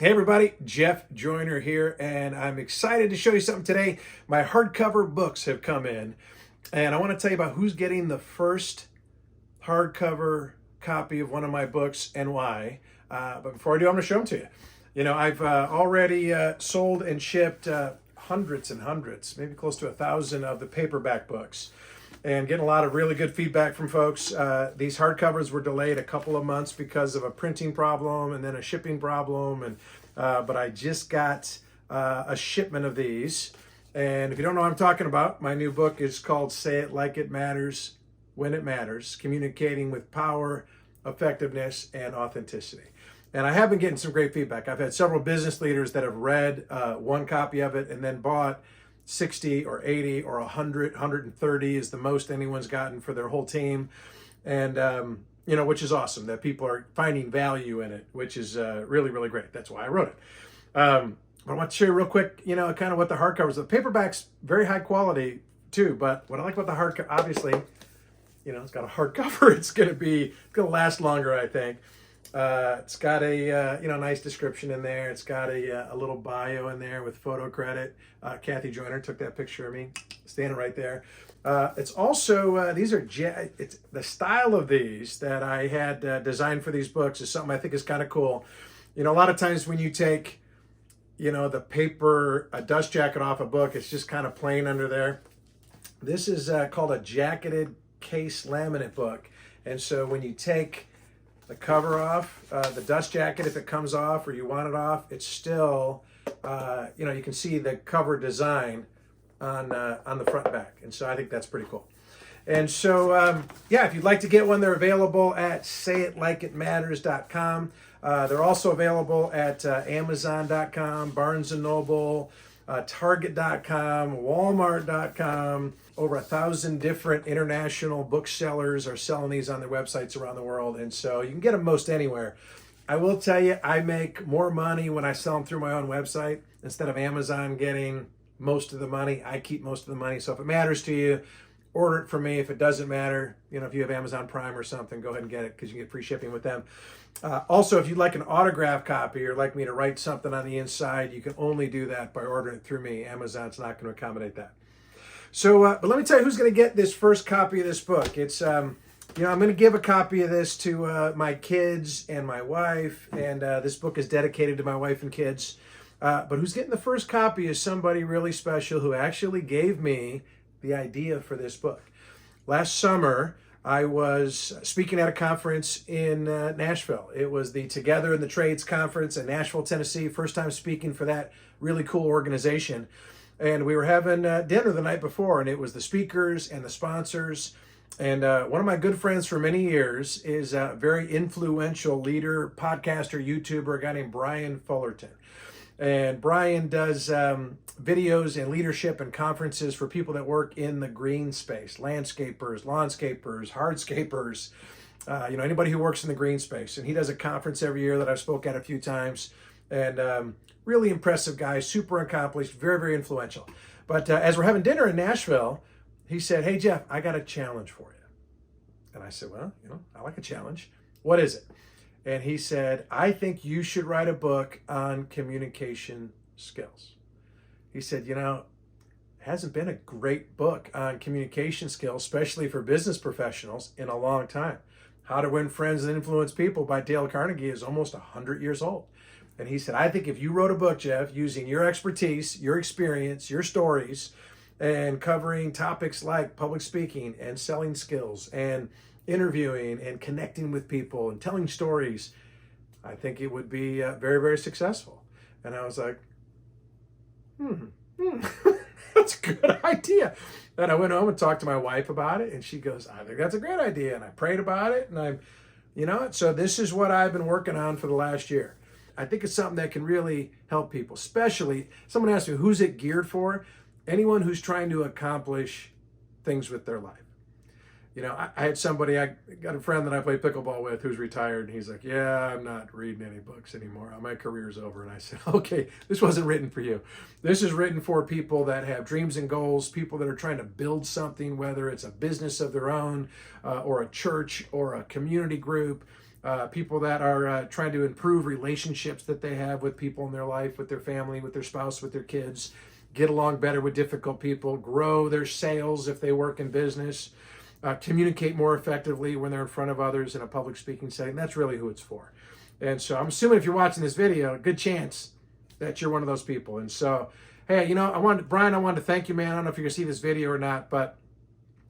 Hey everybody, Jeff Joyner here, and I'm excited to show you something today. My hardcover books have come in, and I want to tell you about who's getting the first hardcover copy of one of my books and why. But before I do, I'm going to show them to you. I've already sold and shipped hundreds and hundreds, maybe close to 1,000 of the paperback books, and getting a lot of really good feedback from folks. These hardcovers were delayed a couple of months because of a printing problem and then a shipping problem, and but I just got a shipment of these. And if you don't know what I'm talking about, my new book is called Say It Like It Matters When It Matters, Communicating with Power, Effectiveness, and Authenticity. And I have been getting some great feedback. I've had several business leaders that have read one copy of it and then bought 60 or 80 or 100, 130 is the most anyone's gotten for their whole team. And, which is awesome that people are finding value in it, which is really, really great. That's why I wrote it. But I want to show you real quick, kind of what the hardcovers. The paperback's very high quality too, but what I like about the hardcover, obviously, it's got a hardcover. It's going to last longer, I think. It's got a nice description in there. It's got a little bio in there with photo credit. Kathy Joyner took that picture of me standing right there. It's also it's the style of these that I had designed for these books is something I think is kind of cool. A lot of times when you take the paper, a dust jacket off a book, it's just kind of plain under there. This is called a jacketed case laminate book, and so when you take the cover off, the dust jacket, if it comes off or you want it off, it's still, you can see the cover design on the front and back. And so I think that's pretty cool. And so, if you'd like to get one, they're available at sayitlikeitmatters.com. They're also available at amazon.com, Barnes & Noble, target.com, walmart.com. Over 1,000 different international booksellers are selling these on their websites around the world. And so you can get them most anywhere. I will tell you, I make more money when I sell them through my own website. Instead of Amazon getting most of the money, I keep most of the money. So if it matters to you, order it from me. If it doesn't matter, if you have Amazon Prime or something, go ahead and get it because you get free shipping with them. Also, if you'd like an autograph copy or like me to write something on the inside, you can only do that by ordering it through me. Amazon's not going to accommodate that. So, but let me tell you who's going to get this first copy of this book. It's, I'm going to give a copy of this to my kids and my wife, and this book is dedicated to my wife and kids. But who's getting the first copy is somebody really special who actually gave me the idea for this book. Last summer, I was speaking at a conference in Nashville. It was the Together in the Trades Conference in Nashville, Tennessee. First time speaking for that really cool organization. And we were having dinner the night before, and it was the speakers and the sponsors. And one of my good friends for many years is a very influential leader, podcaster, YouTuber, a guy named Brian Fullerton. And Brian does videos and leadership and conferences for people that work in the green space, landscapers, lawnscapers, hardscapers, anybody who works in the green space. And he does a conference every year that I've spoke at a few times. And really impressive guy, super accomplished, very, very influential. But as we're having dinner in Nashville, he said, "Hey, Jeff, I got a challenge for you." And I said, "Well, I like a challenge. What is it?" And he said, "I think you should write a book on communication skills." He said, it hasn't been a great book on communication skills, especially for business professionals, in a long time. How to Win Friends and Influence People by Dale Carnegie is almost 100 years old. And he said, "I think if you wrote a book, Jeff, using your expertise, your experience, your stories, and covering topics like public speaking and selling skills and interviewing and connecting with people and telling stories, I think it would be very, very successful." And I was like, that's a good idea. And I went home and talked to my wife about it, and she goes, "I think that's a great idea." And I prayed about it, and so this is what I've been working on for the last year. I think it's something that can really help people, especially, someone asked me, who's it geared for? Anyone who's trying to accomplish things with their life. I had somebody, I got a friend that I play pickleball with who's retired, and he's like, "Yeah, I'm not reading any books anymore. My career's over." And I said, "Okay, this wasn't written for you. This is written for people that have dreams and goals, people that are trying to build something, whether it's a business of their own or a church or a community group. people that are trying to improve relationships that they have with people in their life, with their family, with their spouse, with their kids, get along better with difficult people, grow their sales if they work in business, communicate more effectively when they're in front of others in a public speaking setting. That's really who it's for. And so I'm assuming if you're watching this video, a good chance that you're one of those people. And so, hey, Brian, I wanted to thank you, man. I don't know if you're going to see this video or not, but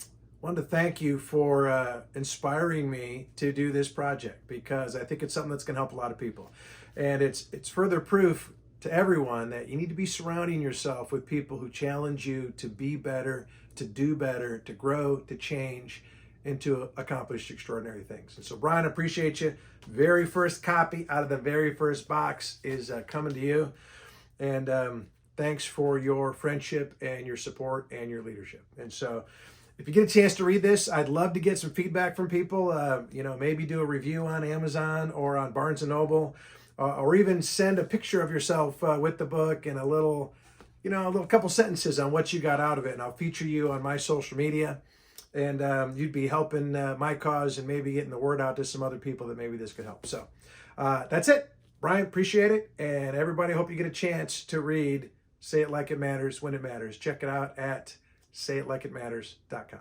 I wanted to thank you for inspiring me to do this project, because I think it's something that's going to help a lot of people. And it's further proof to everyone that you need to be surrounding yourself with people who challenge you to be better, to do better, to grow, to change, and to accomplish extraordinary things. And so, Brian, I appreciate you. Very first copy out of the very first box is coming to you. And thanks for your friendship and your support and your leadership. And so, if you get a chance to read this, I'd love to get some feedback from people. Maybe do a review on Amazon or on Barnes & Noble, or even send a picture of yourself with the book and a little couple sentences on what you got out of it. And I'll feature you on my social media. And you'd be helping my cause and maybe getting the word out to some other people that maybe this could help. So that's it. Brian, appreciate it. And everybody, hope you get a chance to read Say It Like It Matters When It Matters. Check it out at sayitlikeitmatters.com.